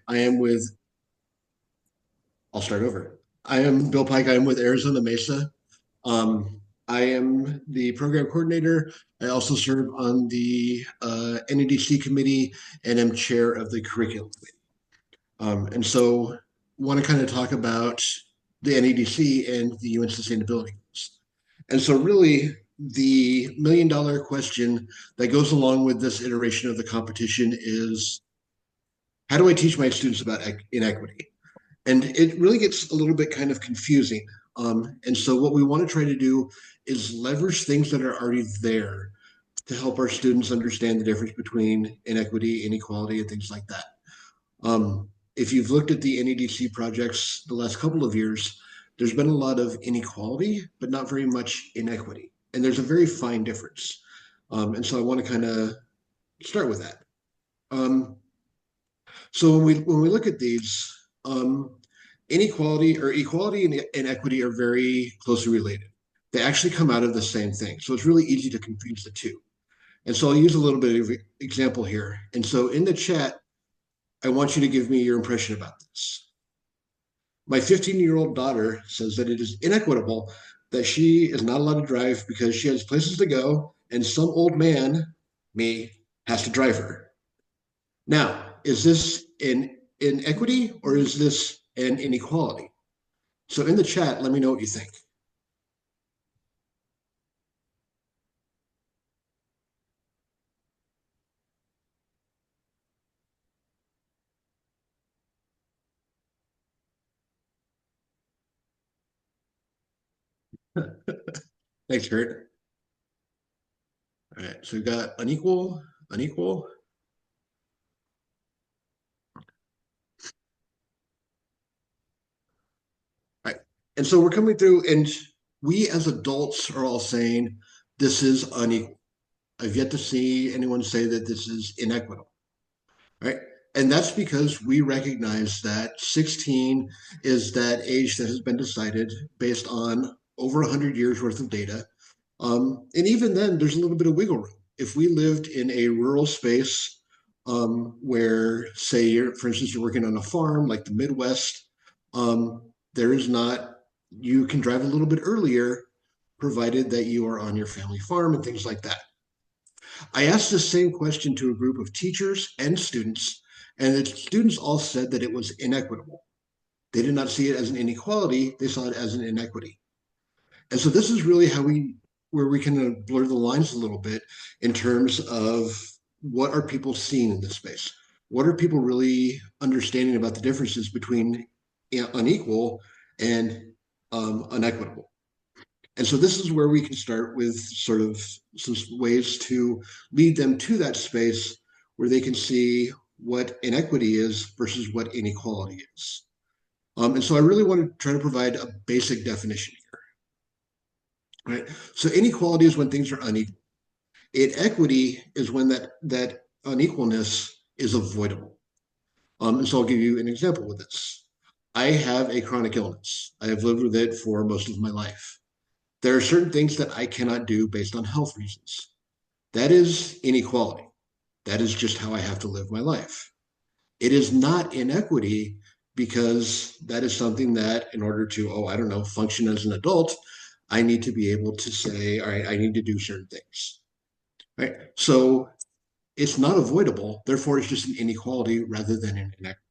I am with, I'll start over. I am Bill Pike. I am with Arizona Mesa. I am the program coordinator. I also serve on the NEDC committee and am chair of the curriculum committee. And so want to kind of talk about the NEDC and the UN sustainability goals. And so really the $1 million question that goes along with this iteration of the competition is how do I teach my students about inequity? And it really gets a little bit kind of confusing. And so what we want to try to do is leverage things that are already there to help our students understand the difference between inequity, inequality, and things like that. If you've looked at the NEDC projects the last couple of years, there's been a lot of inequality, but not very much inequity. And there's a very fine difference. And so I want to kind of start with that. Um, so when we look at these, inequality or equality and equity are very closely related. They actually come out of the same thing. So it's really easy to confuse the two. And so I'll use a little bit of example here. And so in the chat, I want you to give me your impression about this. My 15-year-old daughter says that it is inequitable that she is not allowed to drive because she has places to go and some old man, me, has to drive her. Now, is this an inequity or is this an inequality? So in the chat, let me know what you think. Thanks, Kurt. All right, so we've got unequal, unequal. All right, and so we're coming through, and we as adults are all saying this is unequal. I've yet to see anyone say that this is inequitable, right? And that's because we recognize that 16 is that age that has been decided based on over 100 years worth of data. And even then, there's a little bit of wiggle room. If we lived in a rural space where, say, for instance, you're working on a farm like the Midwest, there is not, you can drive a little bit earlier, provided that you are on your family farm and things like that. I asked the same question to a group of teachers and students, and the students all said that it was inequitable. They did not see it as an inequality, they saw it as an inequity. And so this is really where we can blur the lines a little bit in terms of what are people seeing in this space? What are people really understanding about the differences between unequal and unequitable? And so this is where we can start with sort of some ways to lead them to that space where they can see what inequity is versus what inequality is. And so I really want to try to provide a basic definition here. Right. So inequality is when things are unequal. Inequity is when that unequalness is avoidable. And so I'll give you an example with this. I have a chronic illness. I have lived with it for most of my life. There are certain things that I cannot do based on health reasons. That is inequality. That is just how I have to live my life. It is not inequity because that is something that, in order to, oh, I don't know, function as an adult, I need to be able to say, all right, I need to do certain things. Right. So it's not avoidable. Therefore, it's just an inequality rather than an inequity.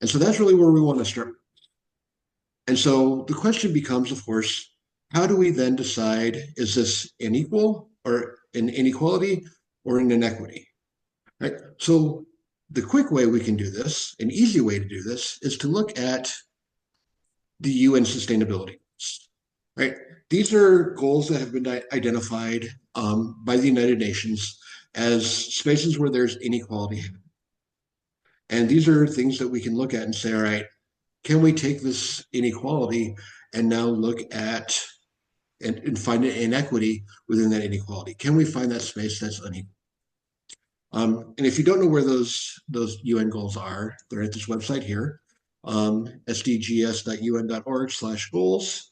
And so that's really where we want to start. And so the question becomes, of course, how do we then decide is this an equal or an inequality or an inequity? Right. So the quick way we can do this, an easy way to do this, is to look at the UN sustainability goals. Right. These are goals that have been identified by the United Nations as spaces where there's inequality. And these are things that we can look at and say, all right, can we take this inequality and now look at and find an inequity within that inequality? Can we find that space that's unequal? And if you don't know where those UN goals are, they're at this website here, sdgs.un.org/goals.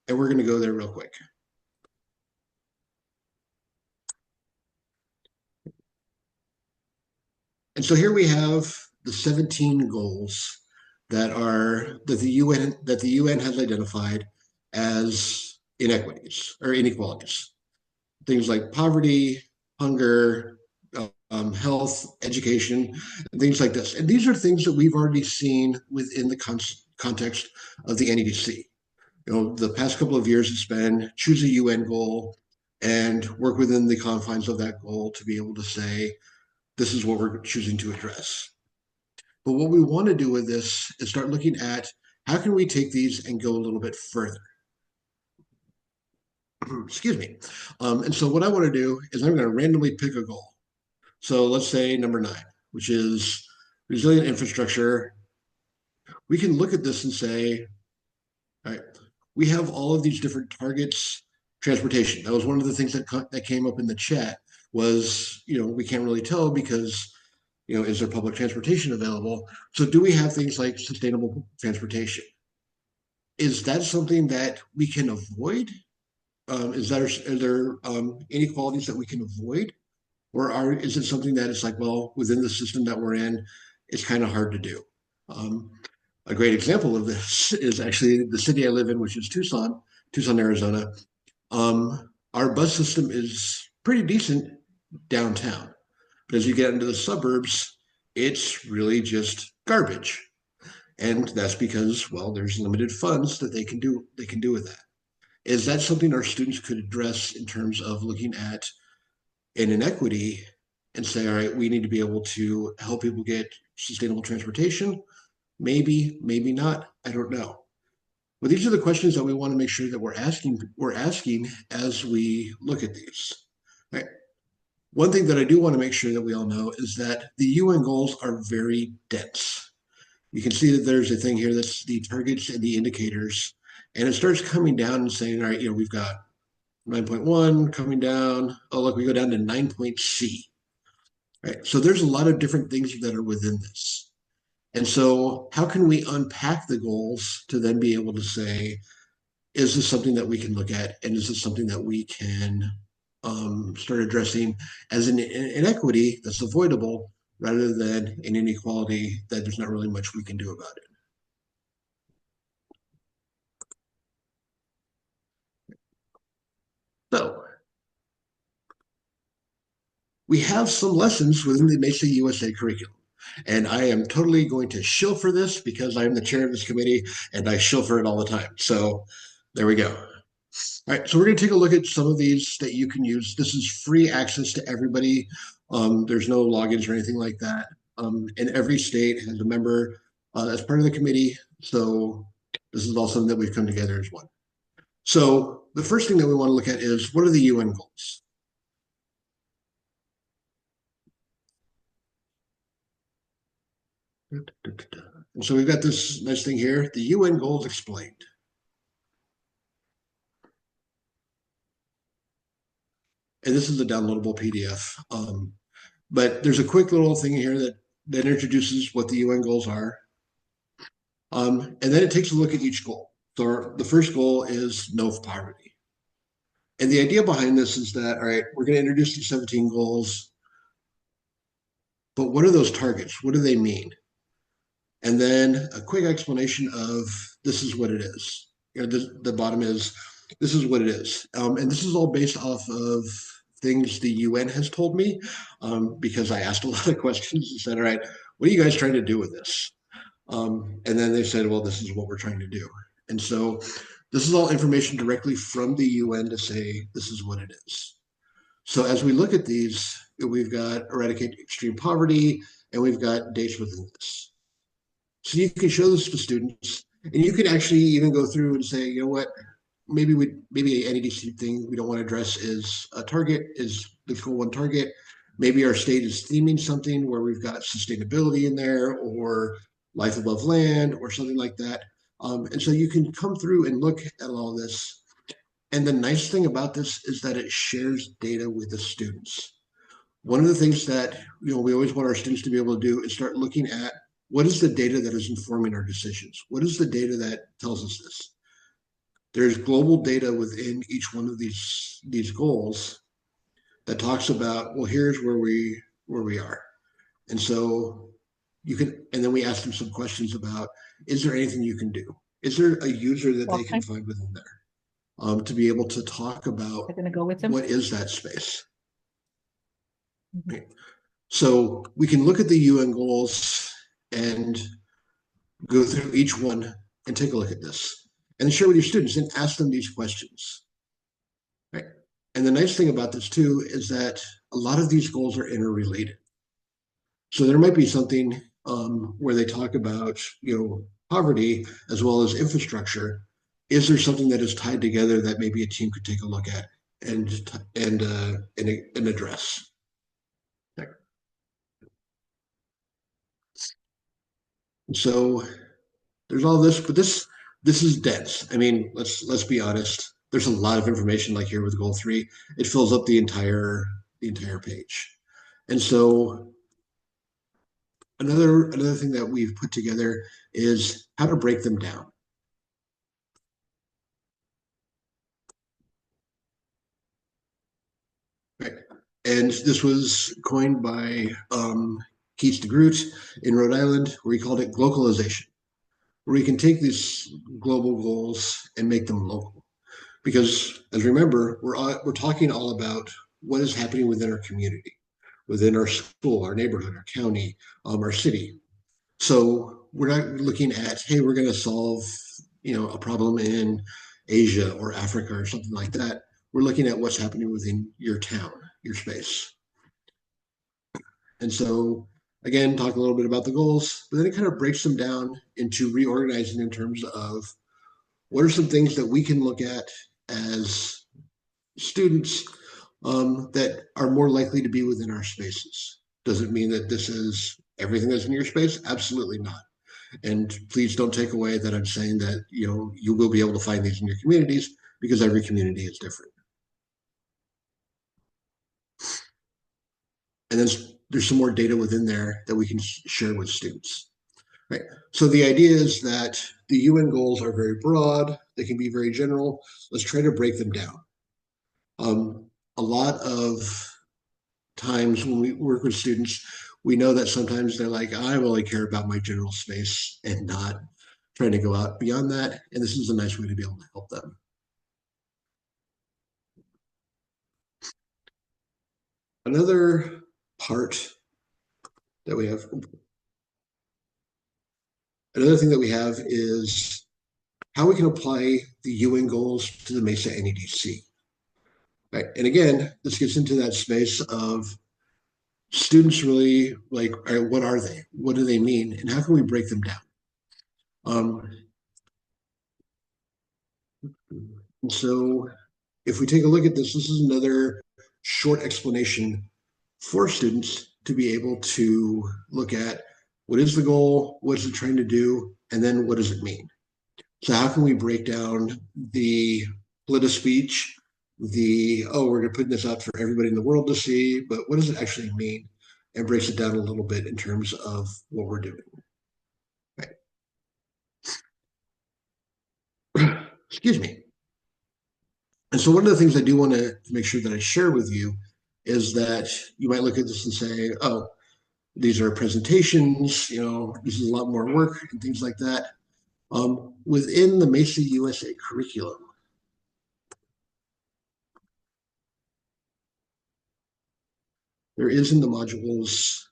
And we're going to go there real quick. And so here we have the 17 goals that the UN has identified as inequities or inequalities. Things like poverty, hunger, health, education, and things like this. And these are things that we've already seen within the context of the NEDC. The past couple of years, it's been choose a UN goal and work within the confines of that goal to be able to say, this is what we're choosing to address. But what we want to do with this is start looking at how can we take these and go a little bit further. Excuse me. And so what I want to do is I'm going to randomly pick a goal. So let's say number 9, which is resilient infrastructure. We can look at this and say, all right, we have all of these different targets. Transportation. That was one of the things that came up in the chat was, we can't really tell because, is there public transportation available? So do we have things like sustainable transportation? Is that something that we can avoid? Are there inequalities that we can avoid? Is it something that is like, well, within the system that we're in, it's kind of hard to do? Um, a great example of this is actually the city I live in, which is Tucson, Arizona. Our bus system is pretty decent downtown, but as you get into the suburbs, it's really just garbage. And that's because, well, there's limited funds that they can do with that. Is that something our students could address in terms of looking at an inequity and say, all right, we need to be able to help people get sustainable transportation? Maybe, maybe not. I don't know. But these are the questions that we want to make sure that we're asking as we look at these. Right. One thing that I do want to make sure that we all know is that the UN goals are very dense. You can see that there's a thing here that's the targets and the indicators, and it starts coming down and saying, all right, we've got 9.1 coming down. Oh, look, we go down to 9.C. Right. So there's a lot of different things that are within this. And so, how can we unpack the goals to then be able to say, is this something that we can look at? And is this something that we can start addressing as an inequity that's avoidable rather than an inequality that there's not really much we can do about it? So, we have some lessons within the Mesa USA curriculum. And I am totally going to shill for this because I am the chair of this committee and I shill for it all the time. So there we go. All right, so we're going to take a look at some of these that you can use. This is free access to everybody. There's no logins or anything like that. And every state has a member as part of the committee. So this is all something that we've come together as one. So the first thing that we want to look at is what are the UN goals? And so we've got this nice thing here, the UN goals explained. And this is a downloadable PDF. But there's a quick little thing here that introduces what the UN goals are. And then it takes a look at each goal. So the first goal is no poverty. And the idea behind this is that, all right, we're going to introduce these 17 goals, but what are those targets? What do they mean? And then a quick explanation of this is what it is. The bottom is this is what it is. And this is all based off of things the UN has told me because I asked a lot of questions and said, all right, what are you guys trying to do with this? And then they said, well, this is what we're trying to do. And so this is all information directly from the UN to say this is what it is. So as we look at these, we've got eradicate extreme poverty, and we've got dates within this. So you can show this to students, and you can actually even go through and say, you know what, maybe an NEDC thing we don't want to address is a target, is the goal one target. Maybe our state is theming something where we've got sustainability in there or life above land or something like that. And so you can come through and look at all this. And the nice thing about this is that it shares data with the students. One of the things that we always want our students to be able to do is start looking at what is the data that is informing our decisions? What is the data that tells us this? There's global data within each one of these goals that talks about, well, here's where we are. And so you can, and then we ask them some questions about, is there anything you can do? Is there a user that they can Okay, find within there to be able to talk about they're gonna go with them. what is that space? Mhm. Right? So we can look at the UN goals and go through each one and take a look at this and share with your students and ask them these questions. Right? And the nice thing about this too is that a lot of these goals are interrelated. So there might be something where they talk about, poverty as well as infrastructure. Is there something that is tied together that maybe a team could take a look at and and address? So there's all this, but this is dense. I mean, let's be honest. There's a lot of information like here with goal three. It fills up the entire page. And so another thing that we've put together is how to break them down. Right. And this was coined by Keats de Groot in Rhode Island, where he called it globalization, where we can take these global goals and make them local. Because as remember, we're talking all about what is happening within our community, within our school, our neighborhood, our county, our city. So we're not looking at, hey, we're going to solve, a problem in Asia or Africa or something like that. We're looking at what's happening within your town, your space. And so again, talk a little bit about the goals, but then it kind of breaks them down into reorganizing in terms of what are some things that we can look at as students that are more likely to be within our spaces. Does it mean that this is everything that's in your space? Absolutely not. And please don't take away that I'm saying that you will be able to find these in your communities because every community is different. And then there's some more data within there that we can share with students. Right. So the idea is that the UN goals are very broad. They can be very general. Let's try to break them down. A lot of times when we work with students, we know that sometimes they're like, I only care about my general space and not trying to go out beyond that. And this is a nice way to be able to help them. Another part that we have, another thing that we have is how we can apply the UN goals to the Mesa NEDC. Right. And again, this gets into that space of students really like, all right, what are they? What do they mean? And how can we break them down? Um, and so if we take a look at this is another short explanation for students to be able to look at what is the goal, what is it trying to do, and then what does it mean? So how can we break down the political speech, we're going to put this out for everybody in the world to see, but what does it actually mean? And breaks it down a little bit in terms of what we're doing. Right. Excuse me. And so one of the things I do want to make sure that I share with you is that you might look at this and say, oh, these are presentations, this is a lot more work and things like that. Within the Mesa USA curriculum, there is in the modules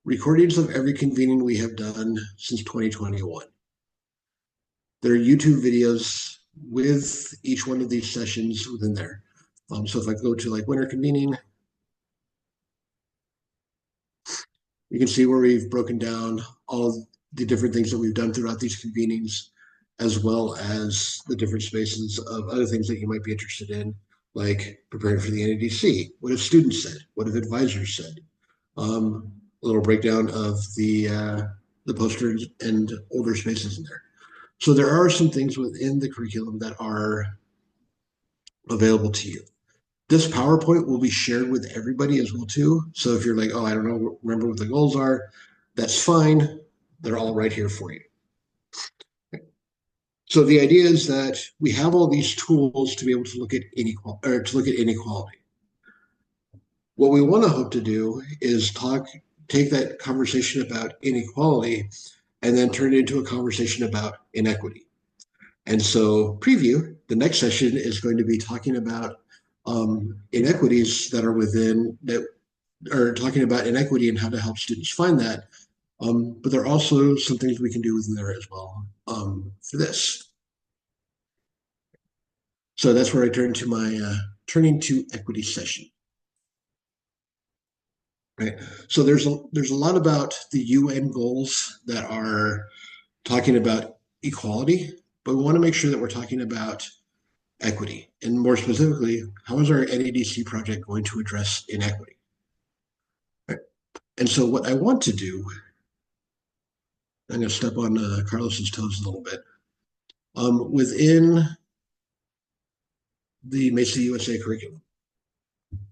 recordings of every convening we have done since 2021. There are YouTube videos with each one of these sessions within there. So if I go to like winter convening, you can see where we've broken down all the different things that we've done throughout these convenings, as well as the different spaces of other things that you might be interested in, like preparing for the NEDC. What have students said? What have advisors said? A little breakdown of the posters and older spaces in there. So there are some things within the curriculum that are available to you. This PowerPoint will be shared with everybody as well too. So if you're like, oh, I don't know, remember what the goals are, that's fine. They're all right here for you. So the idea is that we have all these tools to be able to look at inequality or to look at inequality. What we want to hope to do is talk take that conversation about inequality and then turn it into a conversation about inequity. And so, preview, the next session is going to be talking about inequities that are within that are talking about inequity and how to help students find that. But there are also some things we can do within there as well for this. So that's where I turn to my turning to equity session. Right. So there's a lot about the UN goals that are talking about equality, but we want to make sure that we're talking about equity, and more specifically, how is our NEDC project going to address inequity? Right. And so what I want to do, I'm going to step on Carlos's toes a little bit. Within the Mesa USA curriculum,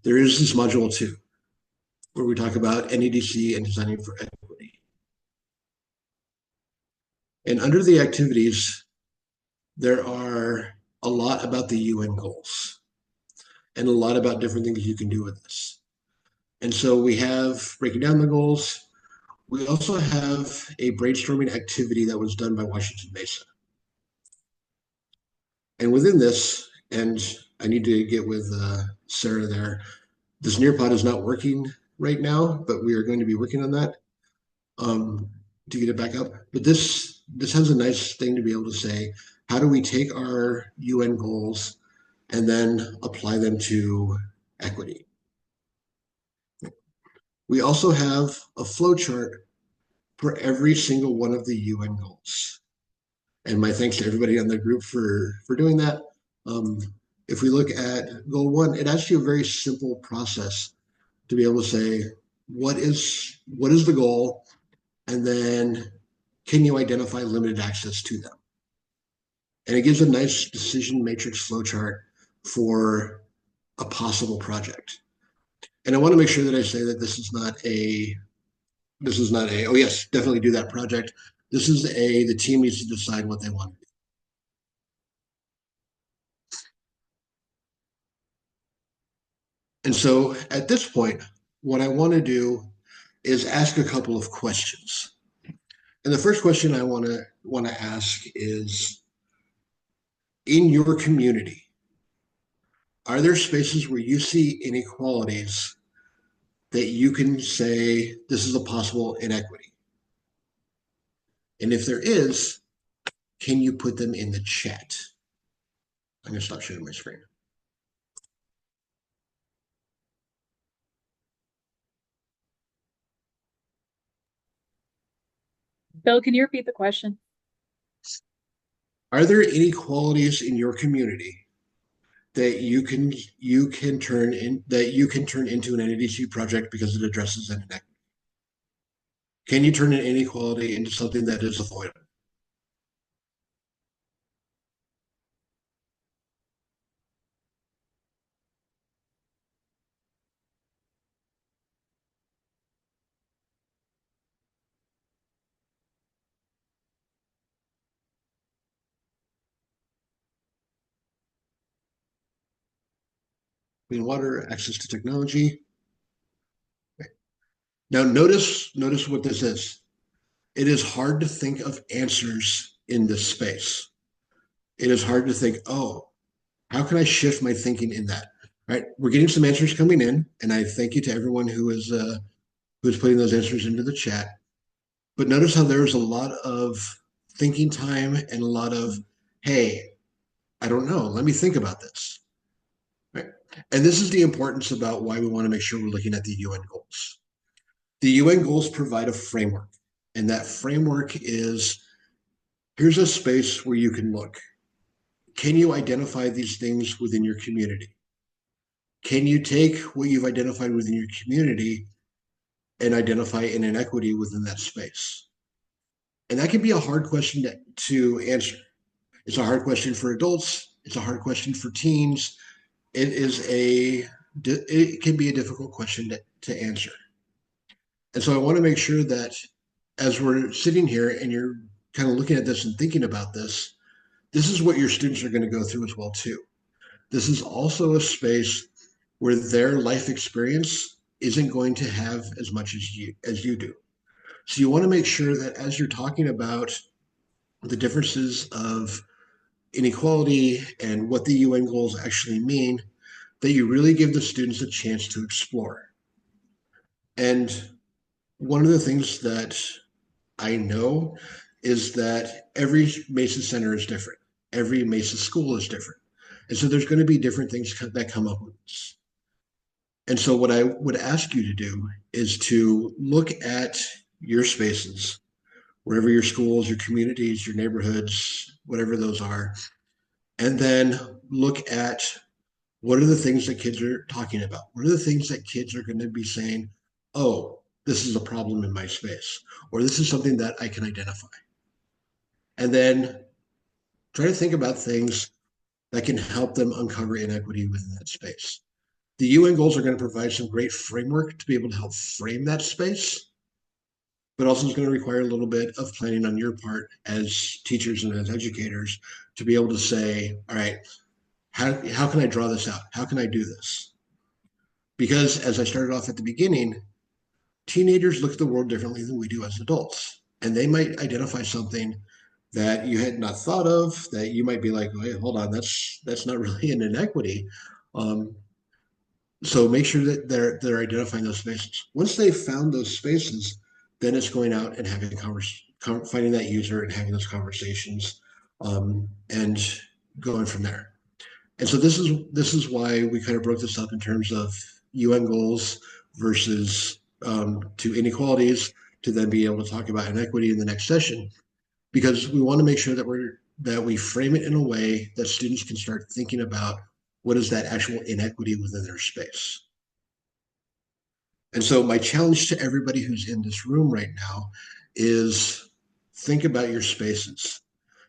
there is this module 2 where we talk about NEDC and designing for equity. And under the activities, there are a lot about the UN goals and a lot about different things you can do with this. And so we have breaking down the goals. We also have a brainstorming activity that was done by Washington Mesa. And within this, and I need to get with Sarah there, this Nearpod is not working right now, but we are going to be working on that to get it back up. But this has a nice thing to be able to say, how do we take our UN goals and then apply them to equity? We also have a flow chart for every single one of the UN goals. And my thanks to everybody on the group for doing that. Um, if we look at goal 1, it asks you a very simple process to be able to say, what is the goal? And then can you identify limited access to them? And it gives a nice decision matrix flowchart for a possible project. And I want to make sure that I say that this is not a, oh yes, definitely do that project. This is the team needs to decide what they want to do. And so at this point, what I want to do is ask a couple of questions. And the first question I want to ask is, in your community, are there spaces where you see inequalities that you can say this is a possible inequity? And if there is, can you put them in the chat? I'm going to stop sharing my screen. Bill, can you repeat the question? Are there inequalities in your community that you can turn into an NEDC project because it addresses an inequity? Can you turn an inequality into something that is avoidable? Clean water, access to technology. Now notice what this is. It is hard to think of answers in this space. It is hard to think, oh, how can I shift my thinking in that? Right? We're getting some answers coming in, and I thank you to everyone who is putting those answers into the chat. But notice how there's a lot of thinking time and a lot of, hey, I don't know, let me think about this. Right? And this is the importance about why we want to make sure we're looking at the UN goals. The UN goals provide a framework, and that framework is, here's a space where you can look. Can you identify these things within your community? Can you take what you've identified within your community and identify an inequity within that space? And that can be a hard question to answer. It's a hard question for adults. It's a hard question for teens. It can be a difficult question to answer. And so I want to make sure that as we're sitting here and you're kind of looking at this and thinking about this, this is what your students are going to go through as well too. This is also a space where their life experience isn't going to have as much as you do. So you want to make sure that as you're talking about the differences of inequality and what the UN goals actually mean, that you really give the students a chance to explore. And one of the things that I know is that every Mesa Center is different. Every Mesa school is different. And so there's going to be different things that come up with this. And so what I would ask you to do is to look at your spaces, wherever your schools, your communities, your neighborhoods, whatever those are, and then look at what are the things that kids are talking about? What are the things that kids are going to be saying, oh, this is a problem in my space, or this is something that I can identify? And then try to think about things that can help them uncover inequity within that space. The UN goals are going to provide some great framework to be able to help frame that space, but also it's going to require a little bit of planning on your part as teachers and as educators to be able to say, all right, how can I draw this out? How can I do this? Because as I started off at the beginning, teenagers look at the world differently than we do as adults. And they might identify something that you had not thought of that you might be like, wait, hold on, that's not really an inequity. Um, so make sure that they're identifying those spaces. Once they've found those spaces, then it's going out and having finding that user and having those conversations, and going from there. And so this is why we kind of broke this up in terms of UN goals versus to inequalities, to then be able to talk about inequity in the next session, because we want to make sure that we frame it in a way that students can start thinking about what is that actual inequity within their space. And so my challenge to everybody who's in this room right now is think about your spaces.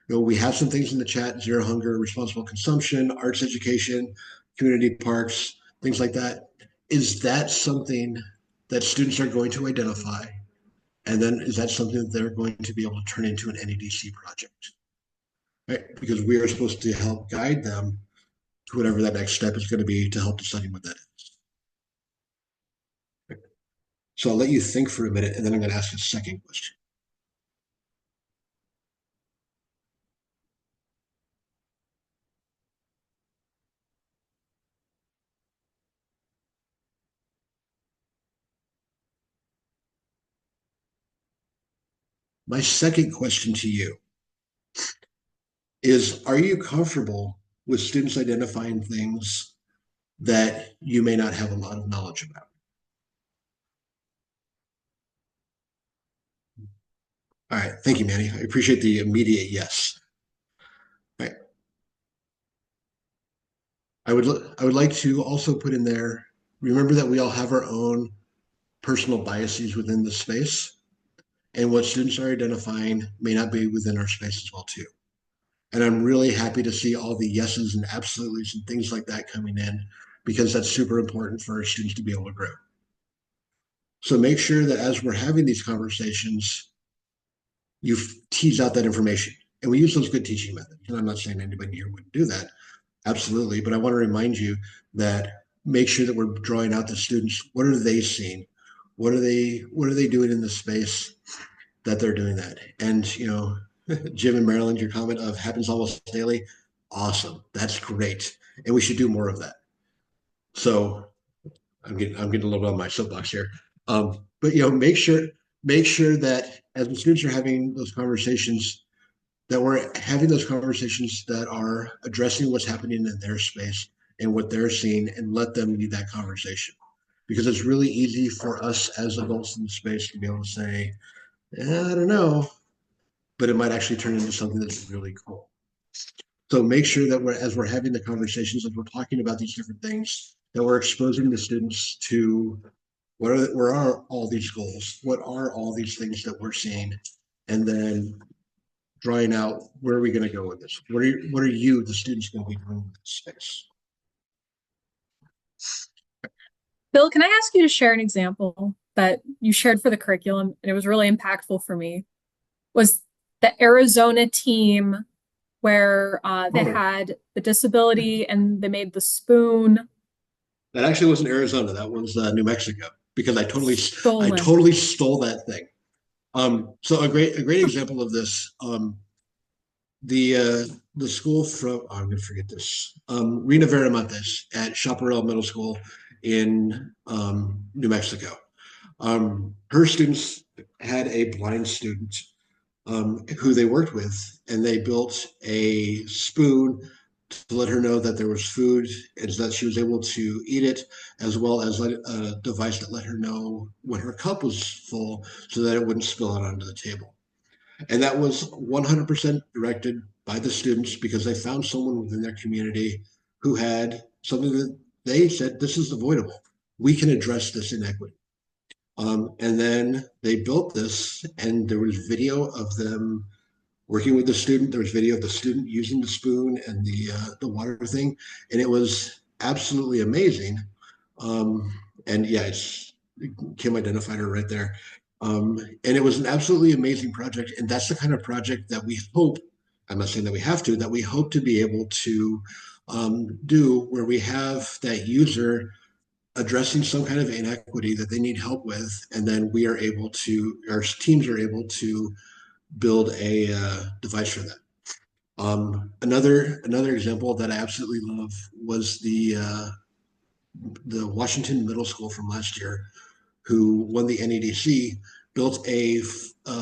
We have some things in the chat: zero hunger, responsible consumption, arts education, community parks, things like that. Is that something that students are going to identify? And then is that something that they're going to be able to turn into an NEDC project? Right? Because we are supposed to help guide them to whatever that next step is going to be to help deciding what that is. So I'll let you think for a minute, and then I'm going to ask a second question. My second question to you is, are you comfortable with students identifying things that you may not have a lot of knowledge about? All right, thank you, Manny. I appreciate the immediate yes. All right. I would like to also put in there, remember that we all have our own personal biases within the space, and what students are identifying may not be within our space as well too. And I'm really happy to see all the yeses and absolutes and things like that coming in, because that's super important for our students to be able to grow. So make sure that as we're having these conversations, you tease out that information. And we use those good teaching methods. And I'm not saying anybody here wouldn't do that. Absolutely. But I want to remind you that make sure that we're drawing out the students. What are they seeing? What are they doing in the space that they're doing that? And Jim and Maryland, your comment of happens almost daily. Awesome. That's great. And we should do more of that. So I'm getting a little bit on my soapbox here. But make sure that as the students are having those conversations, that we're having those conversations that are addressing what's happening in their space and what they're seeing, and let them lead that conversation. Because it's really easy for us as adults in the space to be able to say, I don't know, but it might actually turn into something that's really cool. So make sure that as we're having the conversations, as we're talking about these different things, that we're exposing the students to where are all these goals? What are all these things that we're seeing? And then drawing out, where are we going to go with this? What are you, the students, going to be doing with this space? Bill, can I ask you to share an example that you shared for the curriculum and it was really impactful for me? Was the Arizona team where they Oh, had the disability and they made the spoon. That actually wasn't Arizona. That was New Mexico because I Stolen. totally stole that thing. So a great example of this. The school from I'm going to forget this. Rena Veramontes at Chaparral Middle School in New Mexico. Her students had a blind student who they worked with, and they built a spoon to let her know that there was food and so that she was able to eat it, as well as a device that let her know when her cup was full so that it wouldn't spill out onto the table. And that was 100% directed by the students because they found someone within their community who had something that they said this is avoidable. We can address this inequity. And then they built this, and there was video of them working with the student. There was video of the student using the spoon and the water thing, and it was absolutely amazing. Um, and yeah, it's Kim identified her right there. And it was an absolutely amazing project, and that's the kind of project that we hope. I'm not saying that we have to. That we hope to be able to do where we have that user addressing some kind of inequity that they need help with, and then we are able to, our teams are able to build a device for that. Another example that I absolutely love was the Washington Middle School from last year, who won the NEDC, built a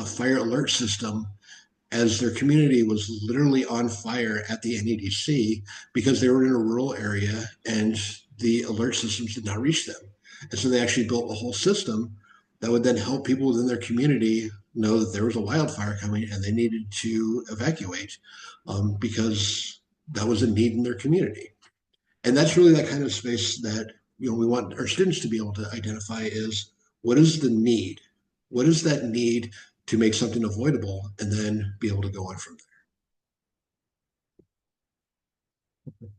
fire alert system as their community was literally on fire at the NEDC because they were in a rural area and the alert systems did not reach them. And so they actually built a whole system that would then help people within their community know that there was a wildfire coming and they needed to evacuate because that was a need in their community. And that's really that kind of space that we want our students to be able to identify is what is the need? What is that need to make something avoidable and then be able to go on from there.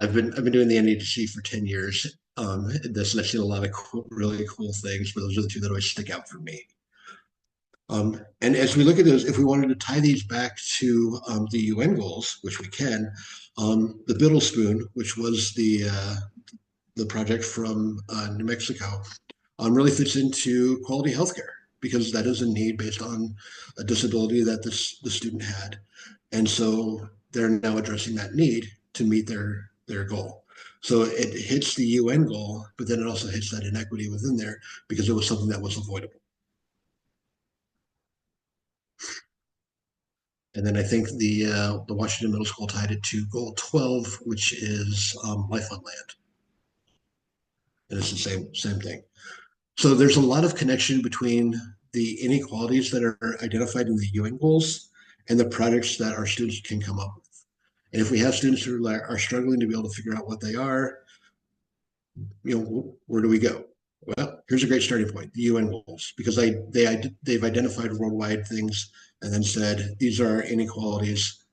I've been doing the NEDC for 10 years. This and I've seen a lot of really cool things, but those are the two that always stick out for me. And as we look at those, if we wanted to tie these back to the UN goals, which we can, the Biddle Spoon, which was the project from New Mexico, really fits into quality healthcare because that is a need based on a disability that the student had, and so they're now addressing that need to meet their goal. So it hits the UN goal, but then it also hits that inequity within there because it was something that was avoidable. And then I think the Washington Middle School tied it to Goal 12, which is life on land, and it's the same thing. So there's a lot of connection between the inequalities that are identified in the UN goals and the projects that our students can come up with. And if we have students who are struggling to be able to figure out what they are, where do we go? Well, here's a great starting point: the UN goals, because they've identified worldwide things and then said these are inequalities.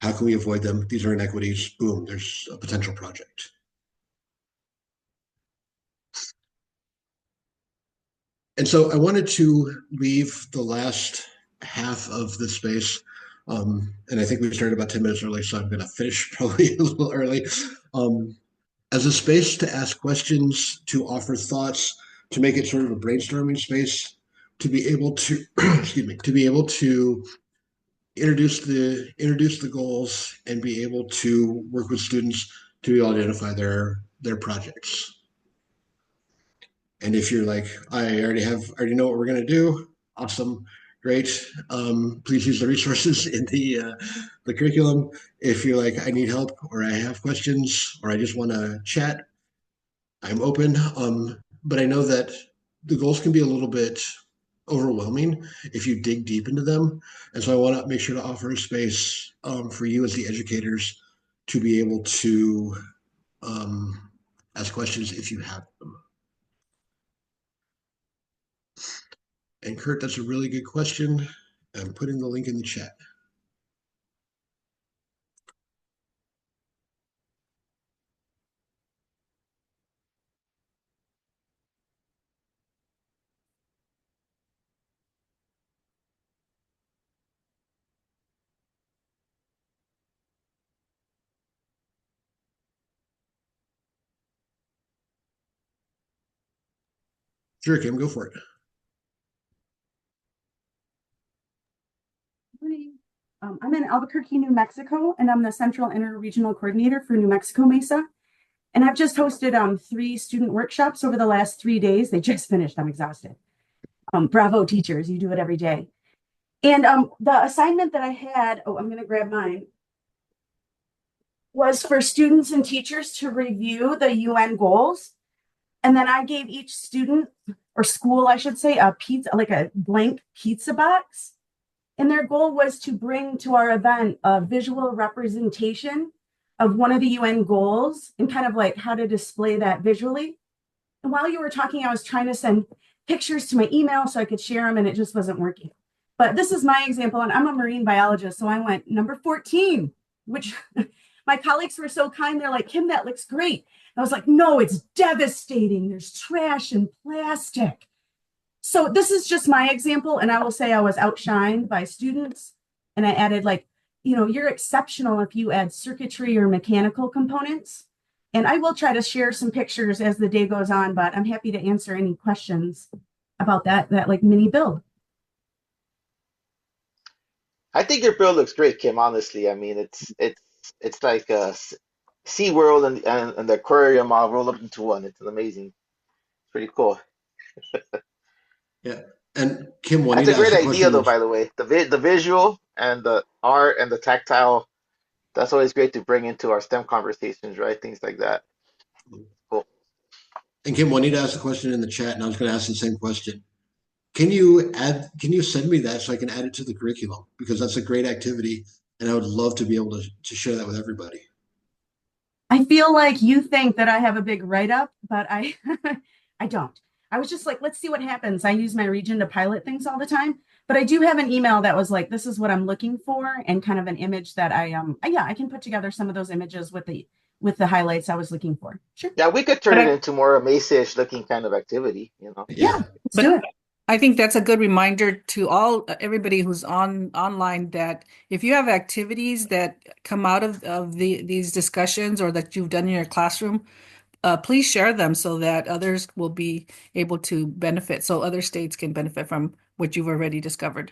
How can we avoid them? These are inequities. Boom, there's a potential project. And so I wanted to leave the last half of the space. And I think we started about 10 minutes early, so I'm going to finish probably a little early. Um, as a space to ask questions, to offer thoughts, to make it sort of a brainstorming space, to be able to, excuse me, to be able to introduce the goals and be able to work with students to identify their projects. And if you're like, already know what we're going to do, awesome, great. Please use the resources in the curriculum. If you're like, I need help, or I have questions, or I just want to chat, I'm open. But I know that the goals can be a little bit overwhelming if you dig deep into them, and so I want to make sure to offer a space for you as the educators to be able to um, ask questions if you have them. And Kurt, that's a really good question. I'm putting the link in the chat. Sure, Kim, go for it. Morning. I'm in Albuquerque, New Mexico, and I'm the Central Interregional Coordinator for New Mexico Mesa. And I've just hosted 3 student workshops over the last 3 days. They just finished. I'm exhausted. Bravo, teachers. You do it every day. And the assignment that I had, oh, I'm going to grab mine, was for students and teachers to review the UN goals. And then I gave each student or school, I should say, a pizza, like a blank pizza box. And their goal was to bring to our event a visual representation of one of the UN goals and kind of like how to display that visually. And while you were talking, I was trying to send pictures to my email so I could share them, and it just wasn't working. But this is my example, and I'm a marine biologist, so I went number 14, which my colleagues were so kind. They're like, Kim, that looks great. And I was like, no, it's devastating. There's trash and plastic. So this is just my example, and I will say I was outshined by students, and I added like, you're exceptional if you add circuitry or mechanical components. And I will try to share some pictures as the day goes on, but I'm happy to answer any questions about that like mini build. I think your build looks great, Kim. Honestly, I mean, it's like Sea World and the aquarium all rolled up into one. It's amazing. Pretty cool. Yeah. And Kim, That's wanting a to ask great a idea, though. question. By the way, the visual and the art and the tactile. That's always great to bring into our STEM conversations, right? Things like that. Cool. And Kim, wanting to ask a question in the chat, and I was going to ask the same question. Can you send me that so I can add it to the curriculum? Because that's a great activity, and I would love to be able to share that with everybody. I feel like you think that I have a big write-up, but I I don't. I was just like, let's see what happens. I use my region to pilot things all the time, but I do have an email that was like, this is what I'm looking for, and kind of an image that yeah, I can put together some of those images with the highlights I was looking for. Sure. Yeah, we could turn But it I, into more a Mace-ish looking kind of activity, you know. Yeah, Yeah. let's do but it. I think that's a good reminder to all everybody who's online that if you have activities that come out of these discussions or that you've done in your classroom, please share them so that others will be able to benefit, so other states can benefit from what you've already discovered.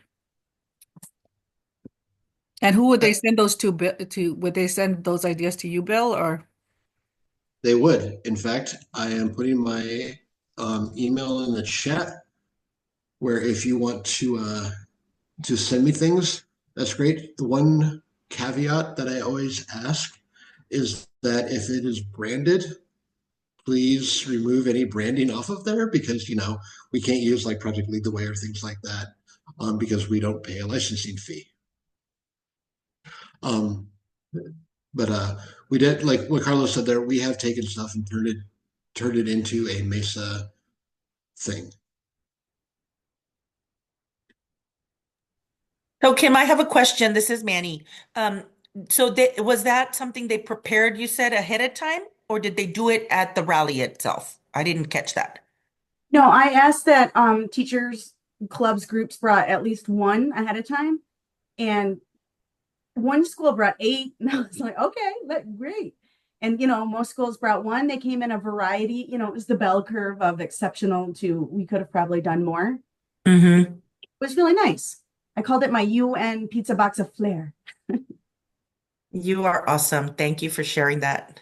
And who would they send those to? Would they send those ideas to you, Bill, or? They would. In fact, I am putting my email in the chat where if you want to send me things, that's great. The one caveat that I always ask is that if it is branded, please remove any branding off of there because we can't use like Project Lead the Way or things like that because we don't pay a licensing fee. Um, but we did like what Carlos said there. We have taken stuff and turned it into a Mesa thing. So Kim, I have a question. This is Manny. Was that something they prepared, you said, ahead of time, or did they do it at the rally itself? I didn't catch that. No, I asked that teachers, clubs, groups brought at least one ahead of time, and one school brought 8, and I was like, okay, great. And most schools brought one. They came in a variety. It was the bell curve of exceptional to we could have probably done more. Mm-hmm. It was really nice. I called it my UN pizza box of flair. You are awesome. Thank you for sharing that.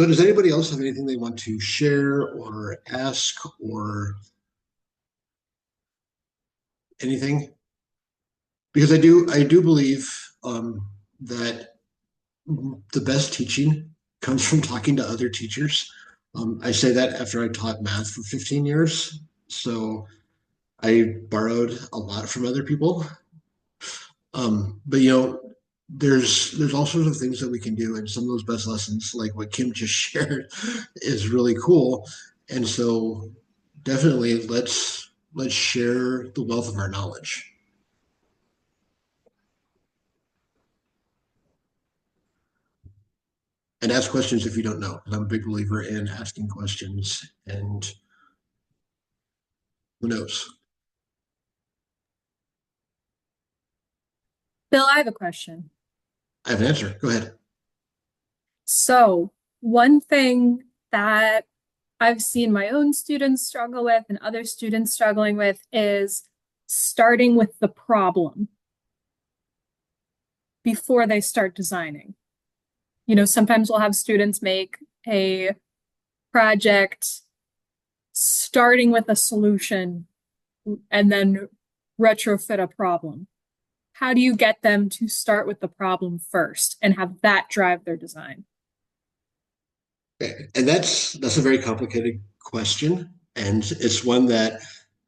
So does anybody else have anything they want to share or ask or anything? Because I do believe that the best teaching comes from talking to other teachers. I say that after I taught math for 15 years. So I borrowed a lot from other people. But there's all sorts of things that we can do, and some of those best lessons, like what Kim just shared, is really cool. And so definitely let's share the wealth of our knowledge and ask questions if you don't know. I'm a big believer in asking questions, and who knows? Bill, I have a question. I have an answer. Go ahead. So, one thing that I've seen my own students struggle with and other students struggling with is starting with the problem before they start designing. You know, sometimes we'll have students make a project starting with a solution and then retrofit a problem. How do you get them to start with the problem first and have that drive their design? And that's a very complicated question, and it's one that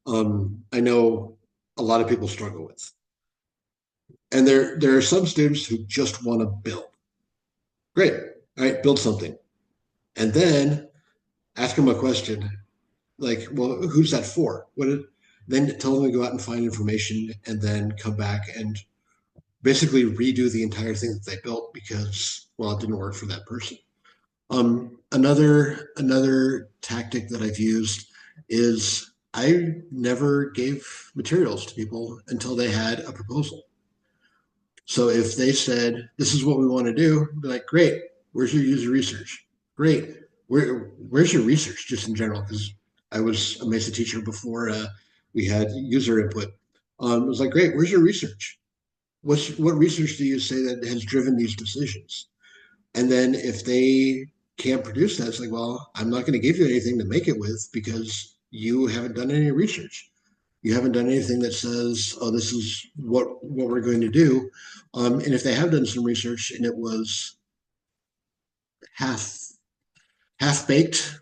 I know a lot of people struggle with. And there are some students who just want to build. Great, all right, build something, and then ask them a question like, "Well, who's that for?" Then tell them to go out and find information, and then come back and basically redo the entire thing that they built because, well, it didn't work for that person. Another tactic that I've used is I never gave materials to people until they had a proposal. So if they said, "This is what we want to do," I'd be like, "Great, where's your user research? Great, where's your research just in general?" Because I was a MESA teacher before we had user input. It was like, "Great, where's your research? What research do you say that has driven these decisions?" And then if they can't produce that, it's like, "Well, I'm not going to give you anything to make it with because you haven't done any research. You haven't done anything that says, oh, this is what we're going to do." And if they have done some research and it was half half baked,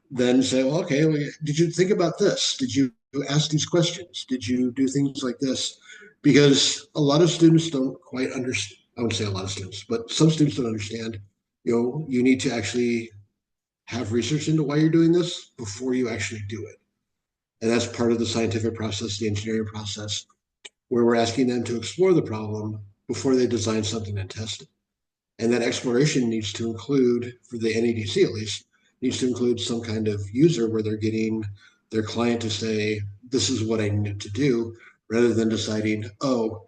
then say, "Well, okay, well, did you think about this? Did you ask these questions? Did you do things like this?" Because a lot of students don't quite understand. I wouldn't say a lot of students, but some students don't understand. You need to actually have research into why you're doing this before you actually do it. And that's part of the scientific process, the engineering process, where we're asking them to explore the problem before they design something and test it. And that exploration needs to include, for the NEDC at least, needs to include some kind of user where they're getting their client to say, "This is what I need to do," rather than deciding, "Oh,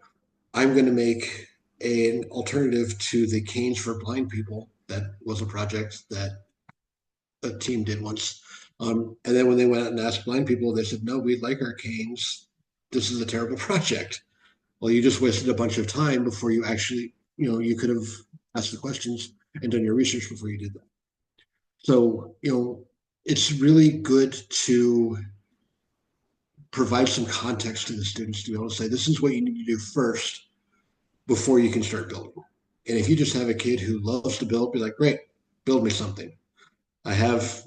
I'm going to make an alternative to the canes for blind people." That was a project that a team did once. And then when they went out and asked blind people, they said, "No, we like our canes. This is a terrible project." Well, you just wasted a bunch of time before you actually, you could have asked the questions and done your research before you did that. So, it's really good to provide some context to the students to be able to say, "This is what you need to do first before you can start building." And if you just have a kid who loves to build, be like, "Great, build me something." I have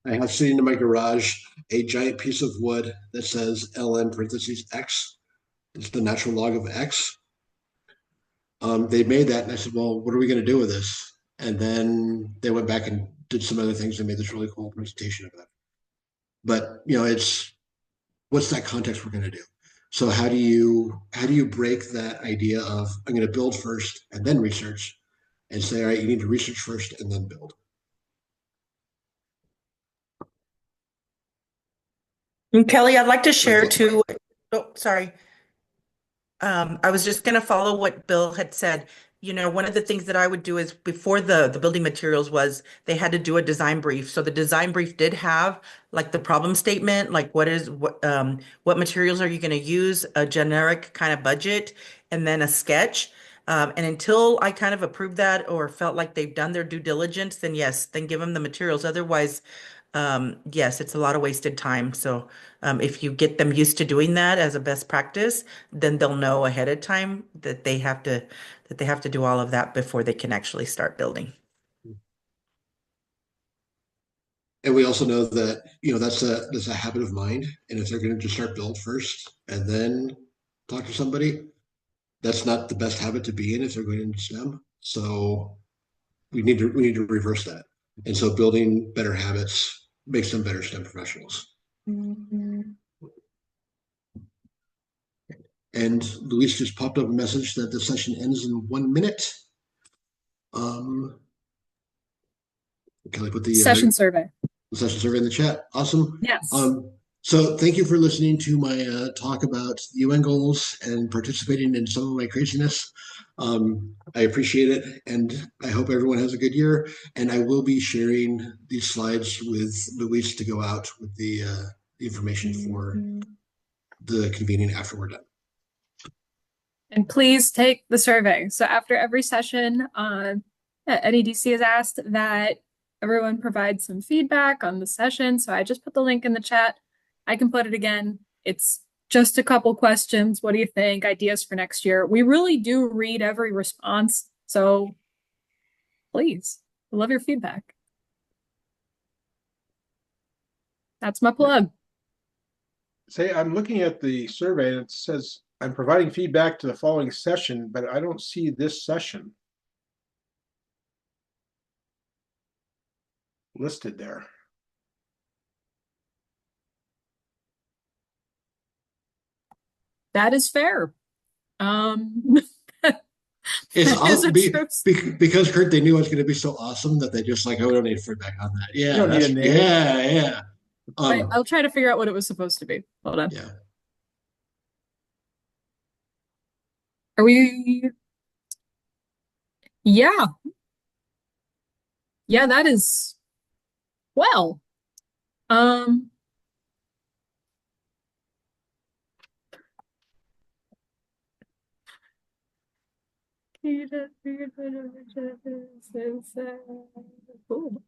I have sitting in my garage a giant piece of wood that says ln parentheses x. It's the natural log of x. They made that, and I said, "Well, what are we going to do with this?" And then they went back and did some other things and made this really cool presentation about it. But it's what's that context we're going to do? So how do you break that idea of, "I'm going to build first and then research," and say, "All right, you need to research first and then build." And Kelly, I'd like to share Like, too. Oh, sorry. I was just going to follow what Bill had said. One of the things that I would do is before the building materials was they had to do a design brief. So the design brief did have like the problem statement, like what materials are you going to use, a generic kind of budget, and then a sketch. And until I kind of approved that or felt like they've done their due diligence, then yes, then give them the materials. Otherwise, yes, it's a lot of wasted time. So if you get them used to doing that as a best practice, then they'll know ahead of time that they have to do all of that before they can actually start building. and we also know that that's a habit of mind, and if they're going to just start build first and then talk to somebody, that's not the best habit to be in if they're going into STEM. So we need to reverse that. And so building better habits makes them better STEM professionals. And Luis just popped up a message that the session ends in 1 minute. Can I put the Session survey. session survey in the chat? Awesome. Yes. So thank you for listening to my talk about UN goals and participating in some of my craziness. I appreciate it, and I hope everyone has a good year. And I will be sharing these slides with Luis to go out with the information for the convening after we're done. And please take the survey. So after every session, NEDC has asked that everyone provide some feedback on the session. So I just put the link in the chat. I can put it again. It's just a couple questions. What do you think? Ideas for next year. We really do read every response. So please, I love your feedback. That's my plug. Say, I'm looking at the survey and it says I'm providing feedback to the following session, but I don't see this session listed there. That is fair. It's That is a true because Kurt, they knew it was going to be so awesome that they just like, oh, we don't need feedback on that. Yeah, You don't need a name. yeah. Wait, I'll try to figure out what it was supposed to be. Hold on. Yeah. Are we? Yeah. Yeah, that is well. Cool.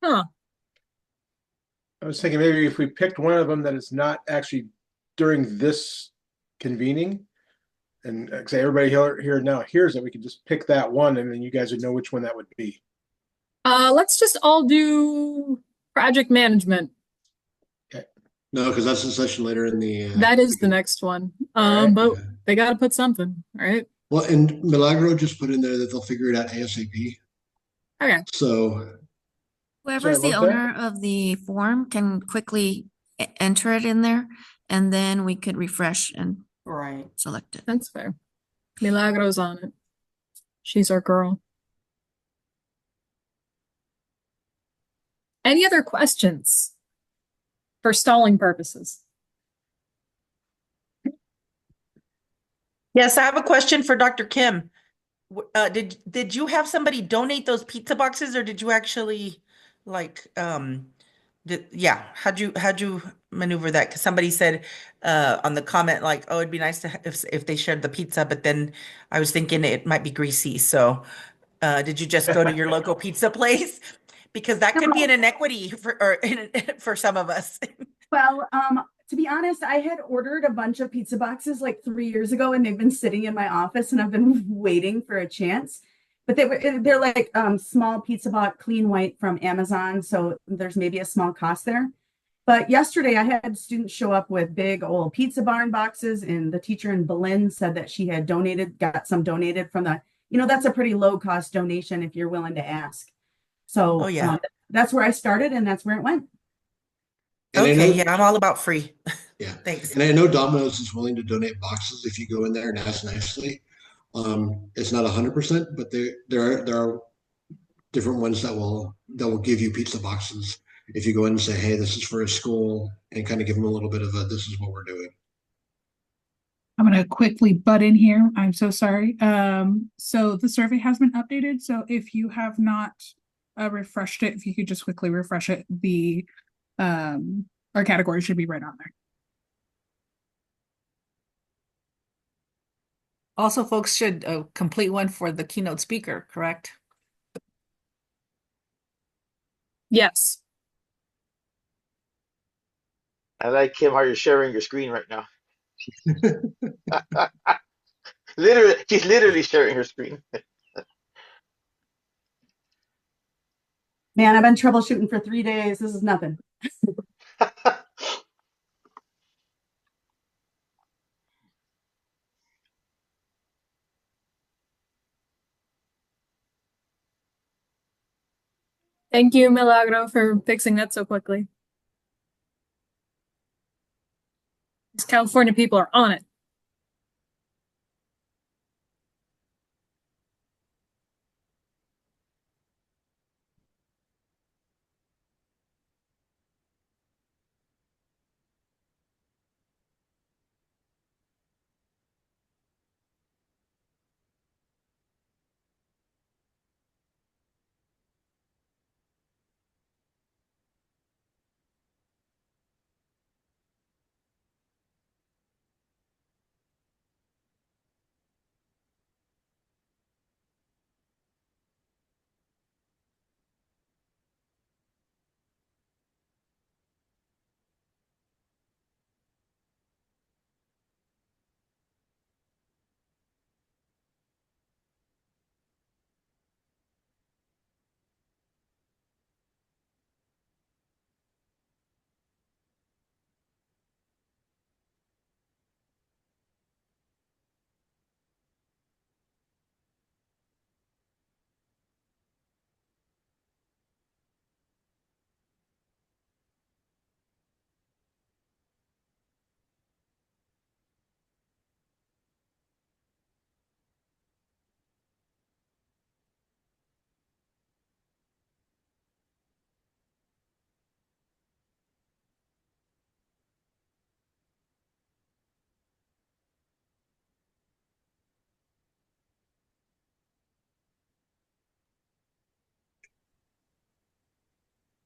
Huh. I was thinking maybe if we picked one of them that is not actually during this convening, and say everybody here now hears it, we can just pick that one, and then you guys would know which one that would be. Let's just all do project management. No, because that's the session later in the. That is the next one. Alright. But Yeah. they got to put something, all right? Well, and Milagro just put in there that they'll figure it out ASAP. Okay. So Whoever's Sorry, the what's that? owner of the form can quickly enter it in there, and then we could refresh and Right. select it. That's fair. Milagro's on it. She's our girl. Any other questions for stalling purposes? Yes, I have a question for Dr. Kim. Did you have somebody donate those pizza boxes, or did you actually like yeah, how'd you maneuver that? Because somebody said on the comment like, oh, it'd be nice to if they shared the pizza, but then I was thinking it might be greasy. So did you just go to your local pizza place? Because that could be an inequity for some of us. Well, to be honest, I had ordered a bunch of pizza boxes like 3 years ago, and they've been sitting in my office, and I've been waiting for a chance. But they're like small pizza box, clean white from Amazon, so there's maybe a small cost there. But yesterday, I had students show up with big old pizza barn boxes, and the teacher in Berlin said that she had got some donated from that's a pretty low cost donation if you're willing to ask. So Oh, yeah. That's where I started, and that's where it went. And I Okay, know, yeah, I'm all about free. yeah, Thanks. and I know Domino's is willing to donate boxes if you go in there and ask nicely. It's not 100%, but there are different ones that will give you pizza boxes if you go in and say, hey, this is for a school, and kind of give them a little bit of a this is what we're doing. I'm going to quickly butt in here. I'm so sorry. So the survey has been updated. So if you have not refreshed it, if you could just quickly refresh it, our category should be right on there. Also, folks should complete one for the keynote speaker, correct? Yes. I like Kim, how you're sharing your screen right now. Literally, she's literally sharing her screen. Man, I've been troubleshooting for 3 days. This is nothing. Thank you, Milagro, for fixing that so quickly. These California people are on it.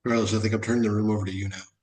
Carlos, I think I'm turning the room over to you now.